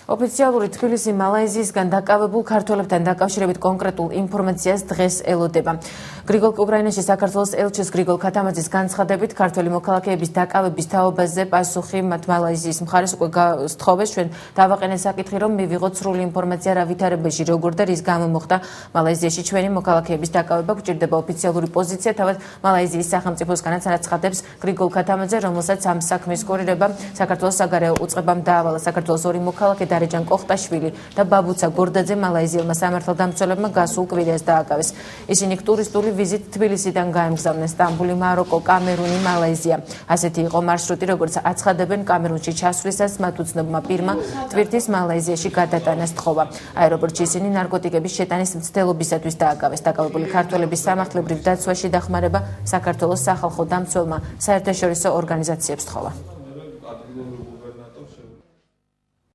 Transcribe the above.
ოფიციალური თბილისი მალაიზიისგან დაკავებულ ქართველებთან დაკავშირებით კონკრეტულ ინფორმაციას დღეს ელოდება. გრიგოლ უკრაინაში საქართველოს ელჩის გრიგოლ ქათამაძის განცხადებით ქართველი მოქალაქეების დაკავების თაობაზე პასუხი მათ მალაიზიის მხარეს უკვე სთხოვეს. ჩვენ დავაყენეთ საკითხი, რომ მივიღოთ სრული ინფორმაცია რა ვითარებაში როგორ და რის გამო მოხდა მალაიზიაში ჩვენი მოქალაქეების დაკავება. გვჭირდება ოფიციალური პოზიცია თავად მალაიზიის სახელმწიფოსგანაც აცხადებს გრიგოლ ქათამაძე, რომელსაც ამ საქმის კურირება საქართველოს საგარეო უწყებამ დაავალა. საქართველოს ორი მოქალაქე დარეჯან კოხტაშვილი და ბაბუცა გორდაძე მალაიზიელმა სამართალდამცველებმა გასულ კვირას დააკავეს. ისინი ტურისტული ვიზით თბილისიდან გაემგზავრნენ სტამბული, მაროკო, კამერუნი, მალაიზია. ასეთი იყო მარშრუტი, როგორც აცხადებენ კამერუნში ჩასვლისას მათ უცნობმა პირმა ტვირთის მალაიზიაში გადატანა სთხოვა. აეროპორტში ისინი ნარკოტიკების შეტანის მცდელობისათვის დააკავეს. დაკავებული ქართველების სამართლებრივ დაცვაში დახმარება საქართველოს სახალხო დამცველმა საერთაშორისო ორგანიზაციებს სთხოვა.